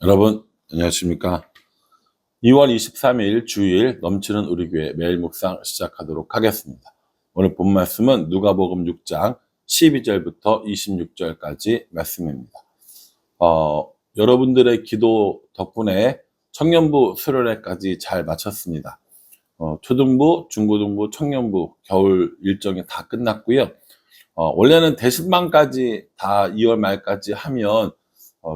여러분 안녕하십니까? 2월 23일 주일 넘치는 우리 교회 매일 묵상 시작하도록 하겠습니다. 오늘 본 말씀은 누가복음 6장 12절부터 26절까지 말씀입니다. 여러분들의 기도 덕분에 청년부 수련회까지 잘 마쳤습니다. 초등부, 중고등부, 청년부 겨울 일정이 다 끝났고요. 원래는 대신반까지 다 2월 말까지 하면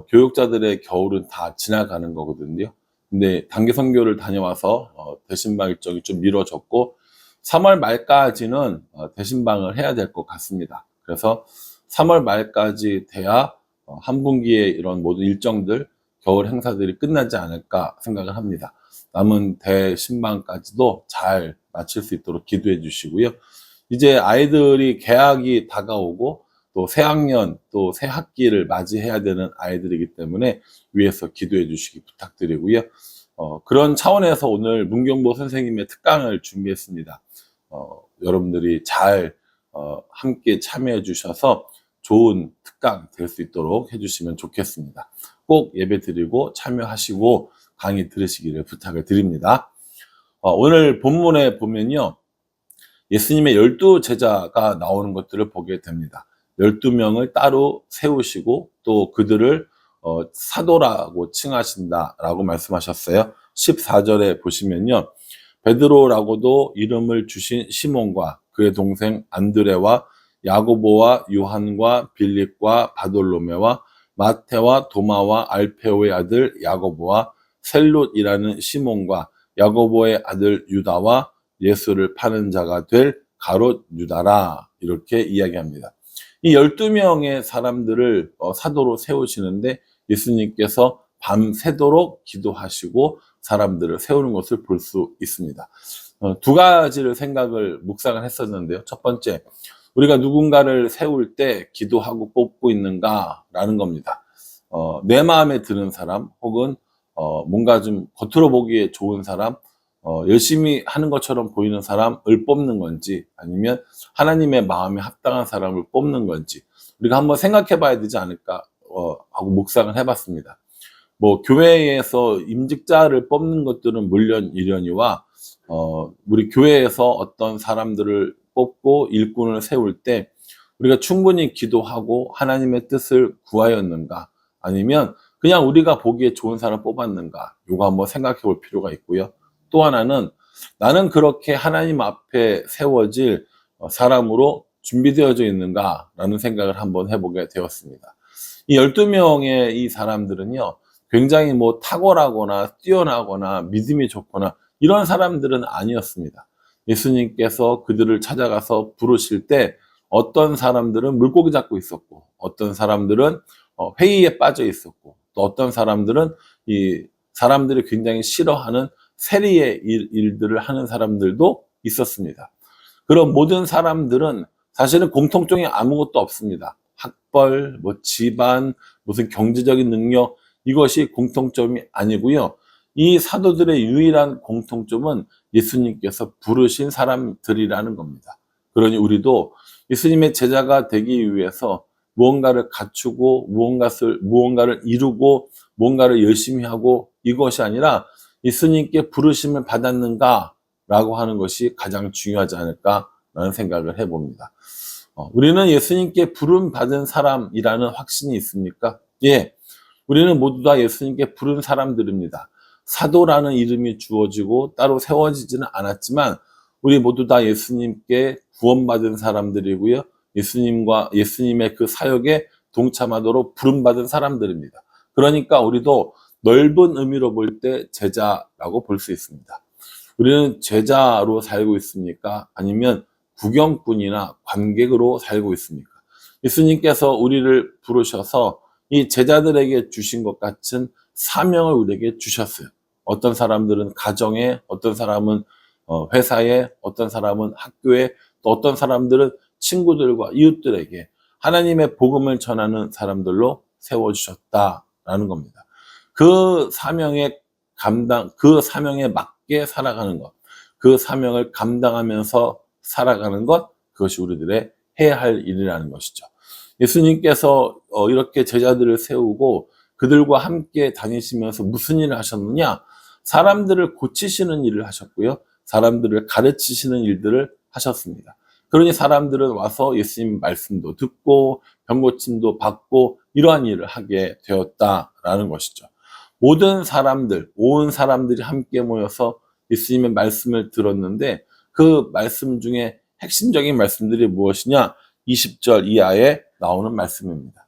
교육자들의 겨울은 다 지나가는 거거든요. 근데 단기 선교를 다녀와서 대신방 일정이 좀 미뤄졌고 3월 말까지는 대신방을 해야 될 것 같습니다. 그래서 3월 말까지 돼야 한 분기에 이런 모든 일정들, 겨울 행사들이 끝나지 않을까 생각을 합니다. 남은 대신방까지도 잘 마칠 수 있도록 기도해 주시고요. 이제 아이들이 개학이 다가오고 또 새 학년, 또 새 학기를 맞이해야 되는 아이들이기 때문에 위에서 기도해 주시기 부탁드리고요. 그런 차원에서 오늘 문경보 선생님의 특강을 준비했습니다. 여러분들이 잘 함께 참여해 주셔서 좋은 특강 될 수 있도록 해주시면 좋겠습니다. 꼭 예배 드리고 참여하시고 강의 들으시기를 부탁을 드립니다. 오늘 본문에 보면요. 예수님의 12제자가 나오는 것들을 보게 됩니다. 12명을 따로 세우시고 또 그들을 사도라고 칭하신다라고 말씀하셨어요. 14절에 보시면요. 베드로라고도 이름을 주신 시몬과 그의 동생 안드레와 야고보와 요한과 빌립과 바돌로메와 마테와 도마와 알페오의 아들 야고보와 셀롯이라는 시몬과 야고보의 아들 유다와 예수를 파는 자가 될 가롯 유다라, 이렇게 이야기합니다. 이 12명의 사람들을 사도로 세우시는데 예수님께서 밤새도록 기도하시고 사람들을 세우는 것을 볼 수 있습니다. 두 가지를 묵상을 했었는데요. 첫 번째, 우리가 누군가를 세울 때 기도하고 뽑고 있는가라는 겁니다. 내 마음에 드는 사람, 혹은 뭔가 좀 겉으로 보기에 좋은 사람, 열심히 하는 것처럼 보이는 사람을 뽑는 건지, 아니면 하나님의 마음에 합당한 사람을 뽑는 건지 우리가 한번 생각해 봐야 되지 않을까 하고 묵상을 해봤습니다. 교회에서 임직자를 뽑는 것들은 물론 일련이와 우리 교회에서 어떤 사람들을 뽑고 일꾼을 세울 때 우리가 충분히 기도하고 하나님의 뜻을 구하였는가, 아니면 그냥 우리가 보기에 좋은 사람 뽑았는가, 이거 한번 생각해 볼 필요가 있고요. 또 하나는 나는 그렇게 하나님 앞에 세워질 사람으로 준비되어져 있는가 라는 생각을 한번 해보게 되었습니다. 이 12명의 이 사람들은요, 굉장히 탁월하거나 뛰어나거나 믿음이 좋거나 이런 사람들은 아니었습니다. 예수님께서 그들을 찾아가서 부르실 때 어떤 사람들은 물고기 잡고 있었고, 어떤 사람들은 회의에 빠져 있었고, 또 어떤 사람들은 이 사람들이 굉장히 싫어하는 세리의 일들을 하는 사람들도 있었습니다. 그런 모든 사람들은 사실은 공통점이 아무것도 없습니다. 학벌, 집안, 무슨 경제적인 능력, 이것이 공통점이 아니고요. 이 사도들의 유일한 공통점은 예수님께서 부르신 사람들이라는 겁니다. 그러니 우리도 예수님의 제자가 되기 위해서 무언가를 갖추고 무언가를 이루고 무언가를 열심히 하고, 이것이 아니라 예수님께 부르심을 받았는가라고 하는 것이 가장 중요하지 않을까라는 생각을 해봅니다. 우리는 예수님께 부름 받은 사람이라는 확신이 있습니까? 예, 우리는 모두 다 예수님께 부른 사람들입니다. 사도라는 이름이 주어지고 따로 세워지지는 않았지만 우리 모두 다 예수님께 구원받은 사람들이고요. 예수님의 그 사역에 동참하도록 부름받은 사람들입니다. 그러니까 우리도 넓은 의미로 볼 때 제자라고 볼 수 있습니다. 우리는 제자로 살고 있습니까? 아니면 구경꾼이나 관객으로 살고 있습니까? 예수님께서 우리를 부르셔서 이 제자들에게 주신 것 같은 사명을 우리에게 주셨어요. 어떤 사람들은 가정에, 어떤 사람은 회사에, 어떤 사람은 학교에, 또 어떤 사람들은 친구들과 이웃들에게 하나님의 복음을 전하는 사람들로 세워주셨다라는 겁니다. 그 사명에 맞게 살아가는 것, 그 사명을 감당하면서 살아가는 것, 그것이 우리들의 해야 할 일이라는 것이죠. 예수님께서 이렇게 제자들을 세우고 그들과 함께 다니시면서 무슨 일을 하셨느냐? 사람들을 고치시는 일을 하셨고요. 사람들을 가르치시는 일들을 하셨습니다. 그러니 사람들은 와서 예수님 말씀도 듣고 병고침도 받고 이러한 일을 하게 되었다라는 것이죠. 모든 사람들, 온 사람들이 함께 모여서 예수님의 말씀을 들었는데 그 말씀 중에 핵심적인 말씀들이 무엇이냐? 20절 이하에 나오는 말씀입니다.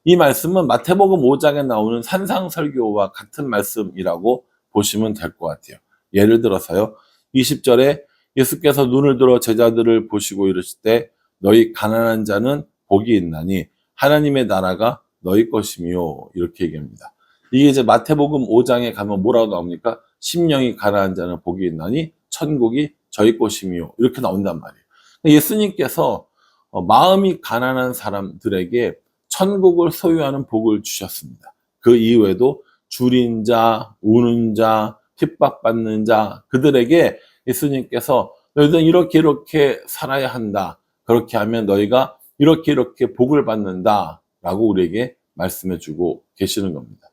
이 말씀은 마태복음 5장에 나오는 산상설교와 같은 말씀이라고 보시면 될 것 같아요. 예를 들어서요. 20절에 예수께서 눈을 들어 제자들을 보시고 이르실 때 너희 가난한 자는 복이 있나니 하나님의 나라가 너희 것이며 이렇게 얘기합니다. 이게 이제 마태복음 5장에 가면 뭐라고 나옵니까? 심령이 가난한 자는 복이 있나니 천국이 저희 것이며 이렇게 나온단 말이에요. 예수님께서 마음이 가난한 사람들에게 천국을 소유하는 복을 주셨습니다. 그 이외에도 줄인 자, 우는 자, 핍박받는 자 그들에게 예수님께서 너희들은 이렇게 살아야 한다. 그렇게 하면 너희가 이렇게 복을 받는다 라고 우리에게 말씀해 주고 계시는 겁니다.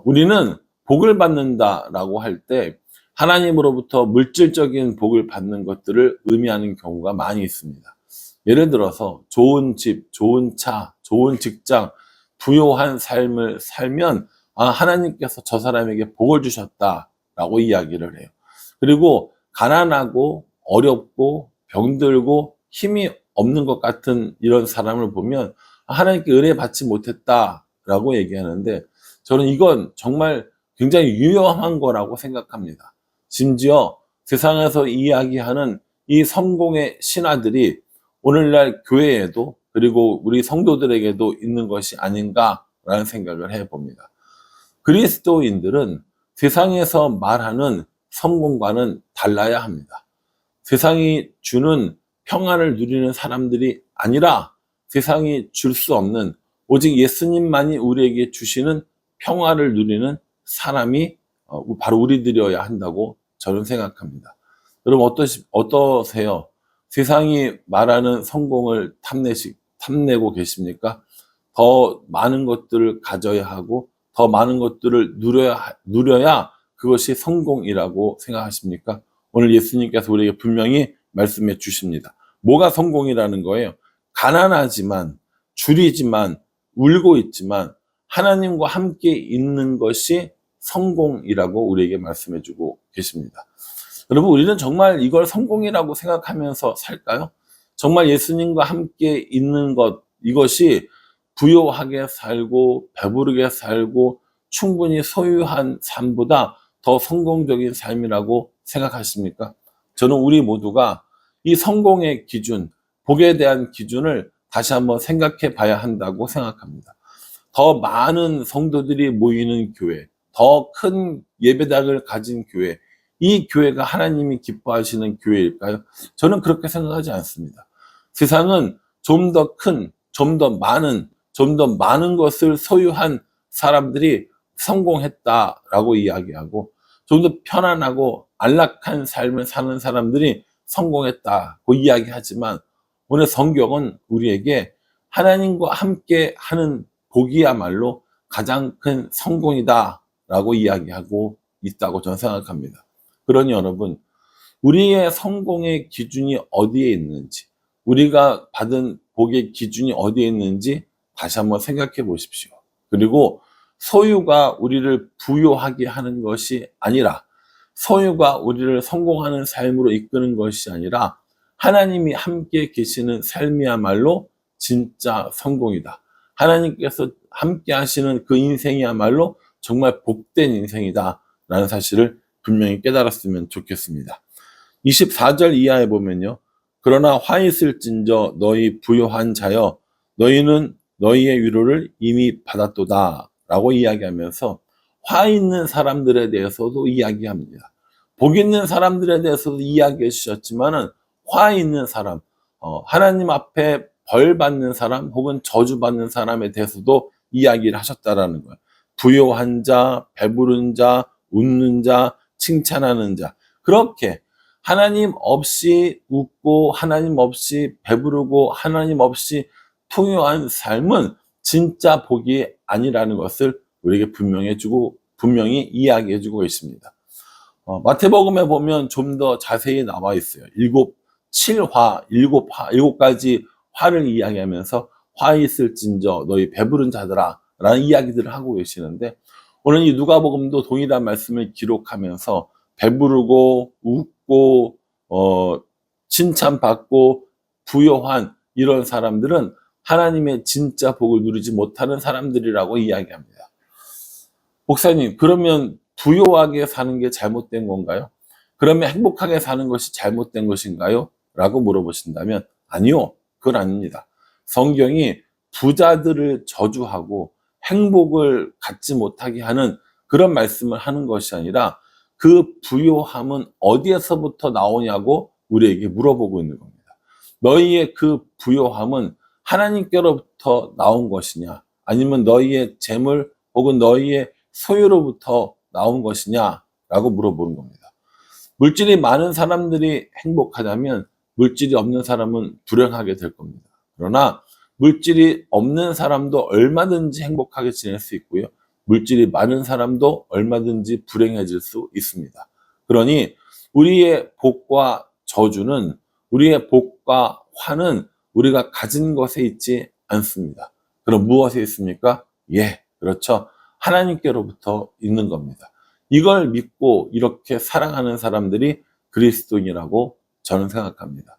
우리는 복을 받는다라고 할 때 하나님으로부터 물질적인 복을 받는 것들을 의미하는 경우가 많이 있습니다. 예를 들어서 좋은 집, 좋은 차, 좋은 직장, 부요한 삶을 살면 하나님께서 저 사람에게 복을 주셨다라고 이야기를 해요. 그리고 가난하고 어렵고 병들고 힘이 없는 것 같은 이런 사람을 보면 하나님께 은혜 받지 못했다라고 얘기하는데 저는 이건 정말 굉장히 위험한 거라고 생각합니다. 심지어 세상에서 이야기하는 이 성공의 신화들이 오늘날 교회에도 그리고 우리 성도들에게도 있는 것이 아닌가라는 생각을 해봅니다. 그리스도인들은 세상에서 말하는 성공과는 달라야 합니다. 세상이 주는 평안을 누리는 사람들이 아니라 세상이 줄 수 없는 오직 예수님만이 우리에게 주시는 평화를 누리는 사람이 바로 우리들이어야 한다고 저는 생각합니다. 여러분 어떠세요? 세상이 말하는 성공을 탐내고 계십니까? 더 많은 것들을 가져야 하고 더 많은 것들을 누려야 그것이 성공이라고 생각하십니까? 오늘 예수님께서 우리에게 분명히 말씀해 주십니다. 뭐가 성공이라는 거예요? 가난하지만 줄이지만 울고 있지만 하나님과 함께 있는 것이 성공이라고 우리에게 말씀해 주고 계십니다. 여러분 우리는 정말 이걸 성공이라고 생각하면서 살까요? 정말 예수님과 함께 있는 것 이것이 부요하게 살고 배부르게 살고 충분히 소유한 삶보다 더 성공적인 삶이라고 생각하십니까? 저는 우리 모두가 이 성공의 기준, 복에 대한 기준을 다시 한번 생각해 봐야 한다고 생각합니다. 더 많은 성도들이 모이는 교회, 더 큰 예배당을 가진 교회, 이 교회가 하나님이 기뻐하시는 교회일까요? 저는 그렇게 생각하지 않습니다. 세상은 좀 더 큰, 좀 더 많은 것을 소유한 사람들이 성공했다라고 이야기하고 좀 더 편안하고 안락한 삶을 사는 사람들이 성공했다고 이야기하지만 오늘 성경은 우리에게 하나님과 함께 하는 복이야말로 가장 큰 성공이다라고 이야기하고 있다고 저는 생각합니다. 그러니 여러분, 우리의 성공의 기준이 어디에 있는지, 우리가 받은 복의 기준이 어디에 있는지 다시 한번 생각해 보십시오. 그리고 소유가 우리를 부요하게 하는 것이 아니라 소유가 우리를 성공하는 삶으로 이끄는 것이 아니라 하나님이 함께 계시는 삶이야말로 진짜 성공이다. 하나님께서 함께 하시는 그 인생이야말로 정말 복된 인생이다 라는 사실을 분명히 깨달았으면 좋겠습니다. 24절 이하에 보면요. 그러나 화 있을진저 너희 부요한 자여 너희는 너희의 위로를 이미 받았도다 라고 이야기하면서 화 있는 사람들에 대해서도 이야기합니다. 복 있는 사람들에 대해서도 이야기해 주셨지만은 화 있는 사람, 하나님 앞에 벌 받는 사람 혹은 저주 받는 사람에 대해서도 이야기를 하셨다라는 거예요. 부요한 자, 배부른 자, 웃는 자, 칭찬하는 자. 그렇게 하나님 없이 웃고 하나님 없이 배부르고 하나님 없이 풍요한 삶은 진짜 복이 아니라는 것을 우리에게 분명히 이야기해주고 계십니다. 마태복음에 보면 좀 더 자세히 나와 있어요. 일곱 가지 화를 이야기하면서 화 있을진저 너희 배부른 자들아 라는 이야기들을 하고 계시는데, 오늘 이 누가복음도 동일한 말씀을 기록하면서 배부르고 웃고 칭찬받고 부요한 이런 사람들은 하나님의 진짜 복을 누리지 못하는 사람들이라고 이야기합니다. 목사님, 그러면 부요하게 사는 게 잘못된 건가요? 그러면 행복하게 사는 것이 잘못된 것인가요? 라고 물어보신다면 아니요, 그건 아닙니다. 성경이 부자들을 저주하고 행복을 갖지 못하게 하는 그런 말씀을 하는 것이 아니라 그 부요함은 어디에서부터 나오냐고 우리에게 물어보고 있는 겁니다. 너희의 그 부요함은 하나님께로부터 나온 것이냐, 아니면 너희의 재물 혹은 너희의 소유로부터 나온 것이냐라고 물어보는 겁니다. 물질이 많은 사람들이 행복하다면 물질이 없는 사람은 불행하게 될 겁니다. 그러나 물질이 없는 사람도 얼마든지 행복하게 지낼 수 있고요, 물질이 많은 사람도 얼마든지 불행해질 수 있습니다. 그러니 우리의 복과 저주는, 우리의 복과 화는 우리가 가진 것에 있지 않습니다. 그럼 무엇에 있습니까? 그렇죠. 하나님께로부터 있는 겁니다. 이걸 믿고 이렇게 살아가는 사람들이 그리스도인이라고 저는 생각합니다.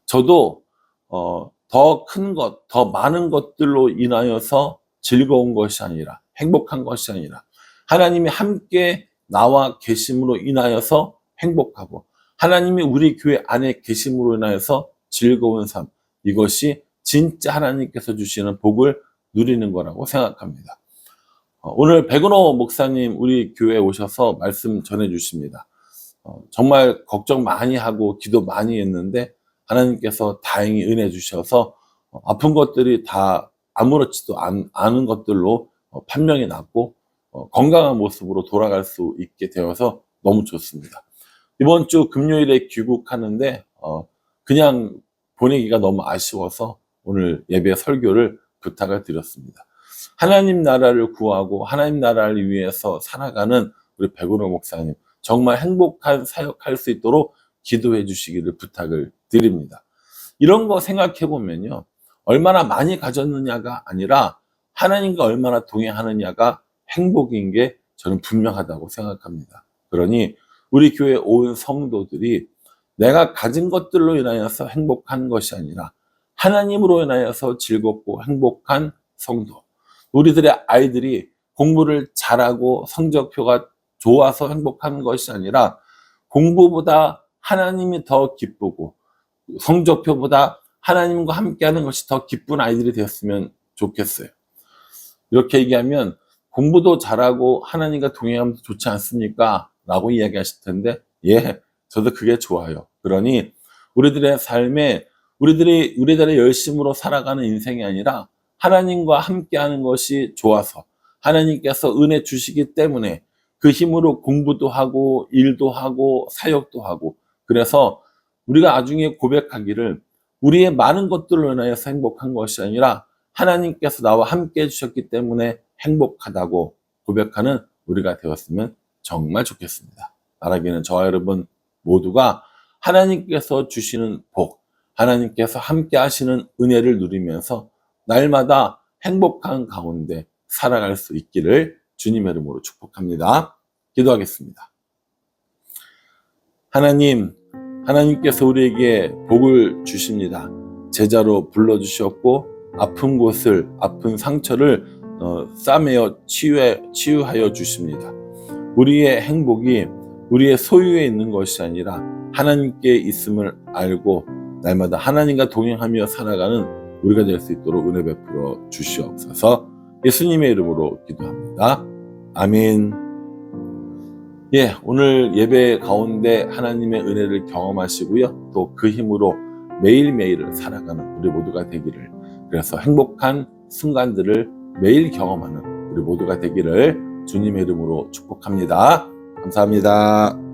저도 더 큰 것, 더 많은 것들로 인하여서 즐거운 것이 아니라, 행복한 것이 아니라 하나님이 함께 나와 계심으로 인하여서 행복하고 하나님이 우리 교회 안에 계심으로 인하여서 즐거운 삶, 이것이 진짜 하나님께서 주시는 복을 누리는 거라고 생각합니다. 오늘 백은호 목사님 우리 교회에 오셔서 말씀 전해 주십니다. 정말 걱정 많이 하고 기도 많이 했는데 하나님께서 다행히 은혜 주셔서 아픈 것들이 다 아무렇지도 않은 것들로 판명이 났고 건강한 모습으로 돌아갈 수 있게 되어서 너무 좋습니다. 이번 주 금요일에 귀국하는데 그냥 보내기가 너무 아쉬워서 오늘 예배 설교를 부탁을 드렸습니다. 하나님 나라를 구하고 하나님 나라를 위해서 살아가는 우리 백은호 목사님, 정말 행복한 사역할 수 있도록 기도해 주시기를 부탁을 드립니다. 이런 거 생각해 보면요, 얼마나 많이 가졌느냐가 아니라 하나님과 얼마나 동행하느냐가 행복인 게 저는 분명하다고 생각합니다. 그러니 우리 교회 온 성도들이 내가 가진 것들로 인하여서 행복한 것이 아니라 하나님으로 인하여서 즐겁고 행복한 성도, 우리들의 아이들이 공부를 잘하고 성적표가 좋아서 행복한 것이 아니라 공부보다 하나님이 더 기쁘고 성적표보다 하나님과 함께하는 것이 더 기쁜 아이들이 되었으면 좋겠어요. 이렇게 얘기하면 공부도 잘하고 하나님과 동행하면 좋지 않습니까? 라고 이야기하실 텐데, 저도 그게 좋아요. 그러니 우리들의 삶에 우리들의 열심으로 살아가는 인생이 아니라 하나님과 함께하는 것이 좋아서 하나님께서 은혜 주시기 때문에 그 힘으로 공부도 하고 일도 하고 사역도 하고, 그래서 우리가 나중에 고백하기를 우리의 많은 것들로 인하여서 행복한 것이 아니라 하나님께서 나와 함께 해주셨기 때문에 행복하다고 고백하는 우리가 되었으면 정말 좋겠습니다. 바라기는 저와 여러분 모두가 하나님께서 주시는 복, 하나님께서 함께 하시는 은혜를 누리면서 날마다 행복한 가운데 살아갈 수 있기를 주님의 이름으로 축복합니다. 기도하겠습니다. 하나님께서 우리에게 복을 주십니다. 제자로 불러주셨고 아픈 상처를 싸매어 치유하여 주십니다. 우리의 행복이 우리의 소유에 있는 것이 아니라 하나님께 있음을 알고 날마다 하나님과 동행하며 살아가는 우리가 될 수 있도록 은혜 베풀어 주시옵소서. 예수님의 이름으로 기도합니다. 아멘. 오늘 예배 가운데 하나님의 은혜를 경험하시고요, 또 그 힘으로 매일매일을 살아가는 우리 모두가 되기를, 그래서 행복한 순간들을 매일 경험하는 우리 모두가 되기를 주님의 이름으로 축복합니다. 감사합니다.